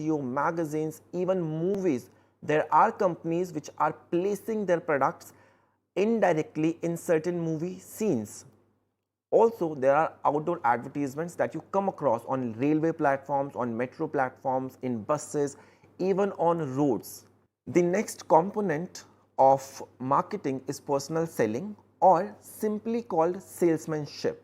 radio, magazines, even movies, there are companies which are placing their products indirectly in certain movie scenes. Also, there are outdoor advertisements that you come across on railway platforms, on metro platforms, in buses, even on roads. The next component of marketing is personal selling, or simply called salesmanship.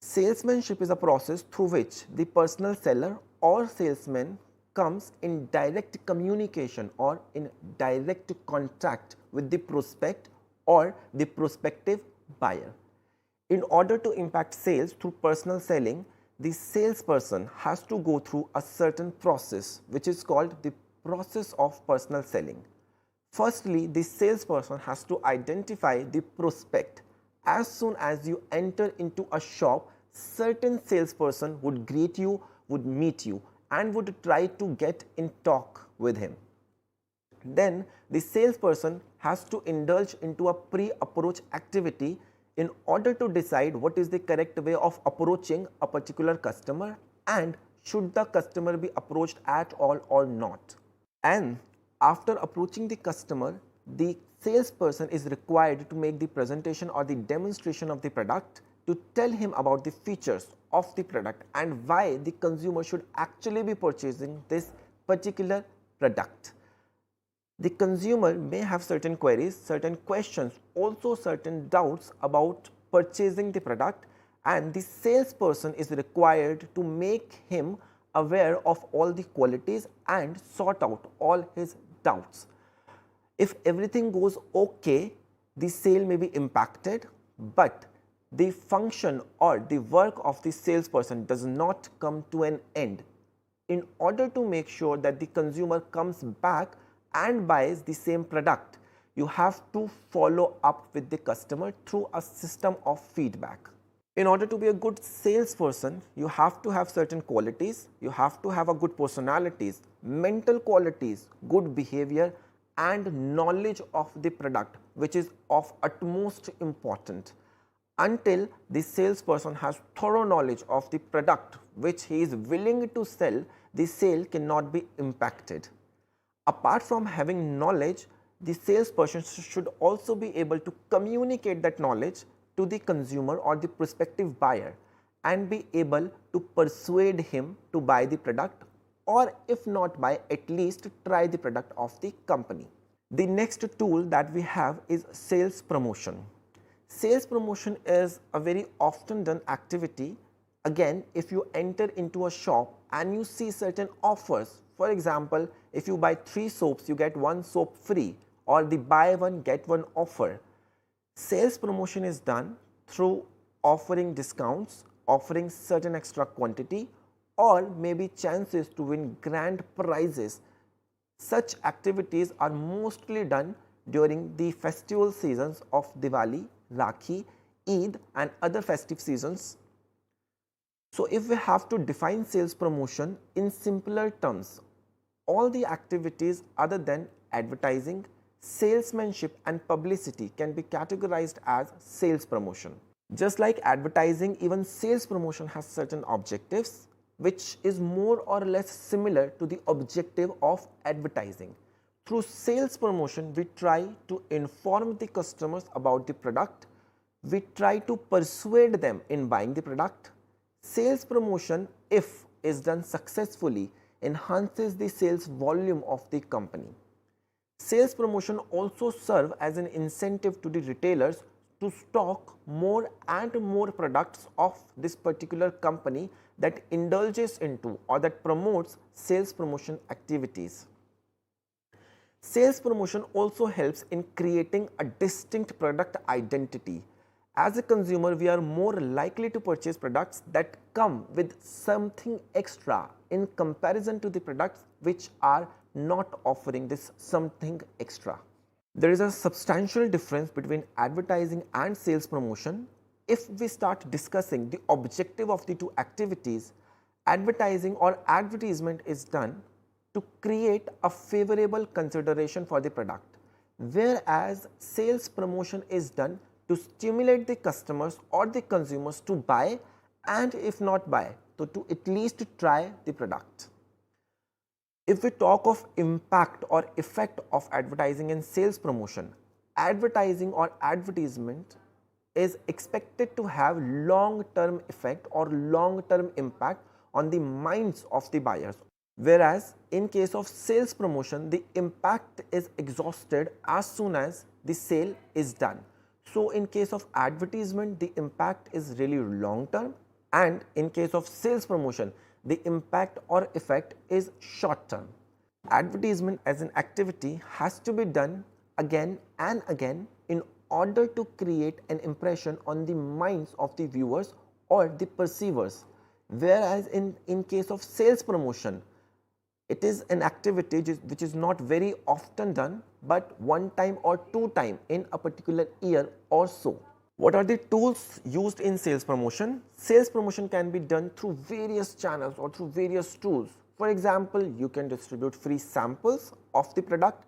Salesmanship is a process through which the personal seller or salesman comes in direct communication or in direct contact with the prospect or the prospective buyer. In order to impact sales through personal selling, the salesperson has to go through a certain process which is called the process of personal selling. Firstly, the salesperson has to identify the prospect. As soon as you enter into a shop, certain salesperson would greet you, would meet you, and would try to get in talk with him. Then the salesperson has to indulge into a pre-approach activity in order to decide what is the correct way of approaching a particular customer and should the customer be approached at all or not. And after approaching the customer, the salesperson is required to make the presentation or the demonstration of the product, to tell him about the features of the product and why the consumer should actually be purchasing this particular product. The consumer may have certain queries, certain questions, also certain doubts about purchasing the product, and the salesperson is required to make him aware of all the qualities and sort out all his doubts. If everything goes okay, the sale may be impacted, but the function or the work of the salesperson does not come to an end. In order to make sure that the consumer comes back and buys the same product, you have to follow up with the customer through a system of feedback. In order to be a good salesperson, you have to have certain qualities, you have to have a good personalities, mental qualities, good behavior, and knowledge of the product, which is of utmost important. Until the salesperson has thorough knowledge of the product which he is willing to sell, the sale cannot be impacted. Apart from having knowledge, the salesperson should also be able to communicate that knowledge to the consumer or the prospective buyer and be able to persuade him to buy the product, or if not buy, at least try the product of the company. The next tool that we have is sales promotion. Sales promotion is a very often done activity. Again, if you enter into a shop and you see certain offers, for example, if you buy 3 soaps, you get 1 soap free, or the buy one get one offer. Sales promotion is done through offering discounts, offering certain extra quantity, or maybe chances to win grand prizes. Such activities are mostly done during the festival seasons of Diwali, Rakhi, Eid and other festive seasons. So, if we have to define sales promotion in simpler terms, all the activities other than advertising, salesmanship and publicity can be categorized as sales promotion. Just like advertising, even sales promotion has certain objectives which is more or less similar to the objective of advertising. Through sales promotion, we try to inform the customers about the product, we try to persuade them in buying the product. Sales promotion, if is done successfully, enhances the sales volume of the company. Sales promotion also serve as an incentive to the retailers to stock more and more products of this particular company that indulges into or that promotes sales promotion activities. Sales promotion also helps in creating a distinct product identity. As a consumer, we are more likely to purchase products that come with something extra in comparison to the products which are not offering this something extra. There is a substantial difference between advertising and sales promotion. If we start discussing the objective of the two activities, advertising or advertisement is done to create a favorable consideration for the product, whereas sales promotion is done to stimulate the customers or the consumers to buy, and if not buy, to at least try the product. If we talk of impact or effect of advertising and sales promotion, advertising or advertisement is expected to have long-term effect or long-term impact on the minds of the buyers. Whereas in case of sales promotion, the impact is exhausted as soon as the sale is done. So in case of advertisement, the impact is really long-term, and in case of sales promotion, the impact or effect is short-term. Advertisement as an activity has to be done again and again in order to create an impression on the minds of the viewers or the perceivers. Whereas in case of sales promotion, it is an activity which is not very often done, but one time or two time in a particular year or so. What are the tools used in sales promotion? Sales promotion can be done through various channels or through various tools. For example, you can distribute free samples of the product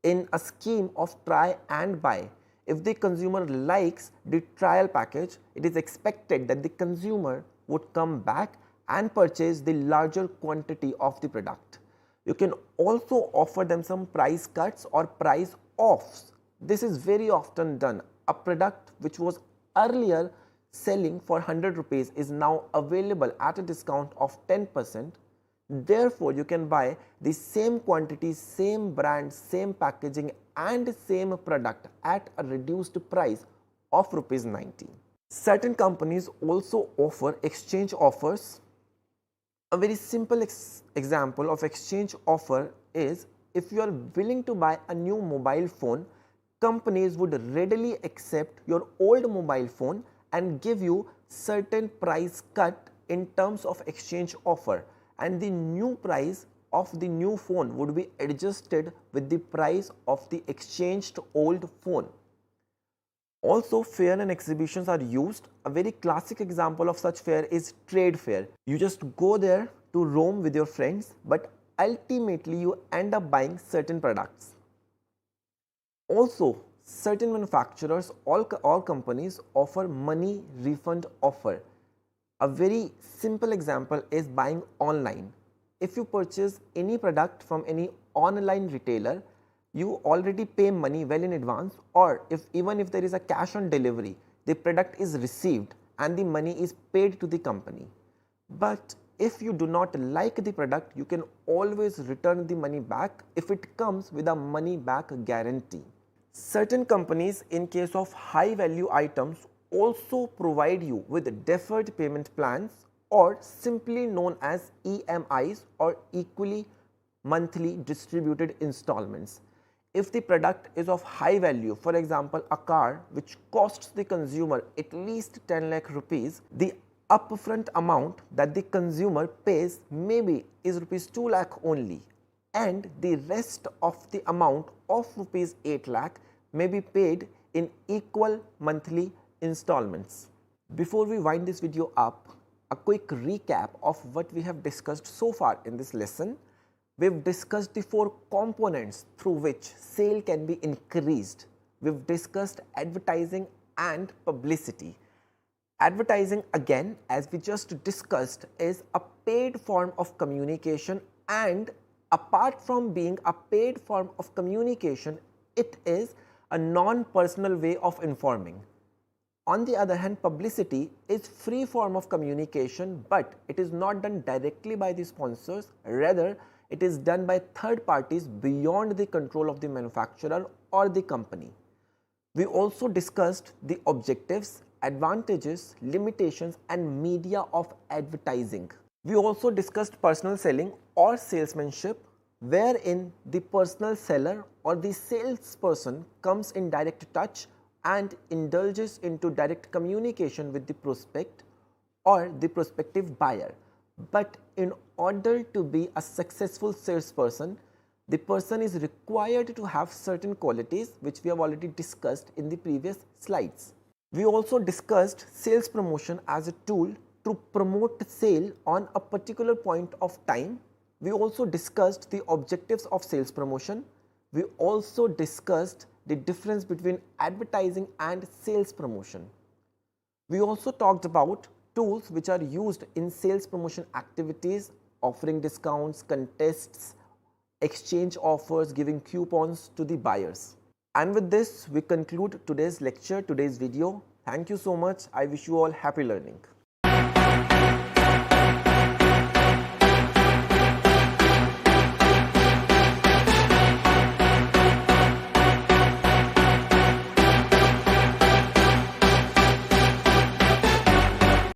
in a scheme of try and buy. If the consumer likes the trial package, it is expected that the consumer would come back and purchase the larger quantity of the product. You can also offer them some price cuts or price offs. This is very often done. A product which was earlier selling for 100 rupees is now available at a discount of 10%. Therefore, you can buy the same quantity, same brand, same packaging and same product at a reduced price of rupees 90. Certain companies also offer exchange offers. A very simple example of exchange offer is, if you are willing to buy a new mobile phone, companies would readily accept your old mobile phone and give you certain price cut in terms of exchange offer, and the new price of the new phone would be adjusted with the price of the exchanged old phone. Also, fair and exhibitions are used. A very classic example of such fair is trade fair. You just go there to roam with your friends, but ultimately you end up buying certain products. Also, certain manufacturers or companies offer money refund offer. A very simple example is buying online. If you purchase any product from any online retailer, you already pay money well in advance, or even if there is a cash on delivery, the product is received and the money is paid to the company. But if you do not like the product, you can always return the money back if it comes with a money back guarantee. Certain companies, in case of high value items, also provide you with deferred payment plans, or simply known as EMIs, or equally monthly distributed installments. If the product is of high value, for example a car which costs the consumer at least 10 lakh rupees, the upfront amount that the consumer pays maybe is rupees 2 lakh only, and the rest of the amount of rupees 8 lakh may be paid in equal monthly installments. Before we wind this video up, a quick recap of what we have discussed so far in this lesson. We've discussed the 4 components through which sale can be increased. We've discussed advertising and publicity. Advertising, again, as we just discussed, is a paid form of communication, and apart from being a paid form of communication, it is a non-personal way of informing. On the other hand, publicity is free form of communication, but it is not done directly by the sponsors. Rather, it is done by third parties beyond the control of the manufacturer or the company. We also discussed the objectives, advantages, limitations and media of advertising. We also discussed personal selling or salesmanship, wherein the personal seller or the salesperson comes in direct touch and indulges into direct communication with the prospect or the prospective buyer. But in order to be a successful salesperson, the person is required to have certain qualities which we have already discussed in the previous slides. We also discussed sales promotion as a tool to promote sale on a particular point of time. We also discussed the objectives of sales promotion. We also discussed the difference between advertising and sales promotion. We also talked about tools which are used in sales promotion activities, offering discounts, contests, exchange offers, giving coupons to the buyers. And with this, we conclude today's lecture, today's video. Thank you so much. I wish you all happy learning.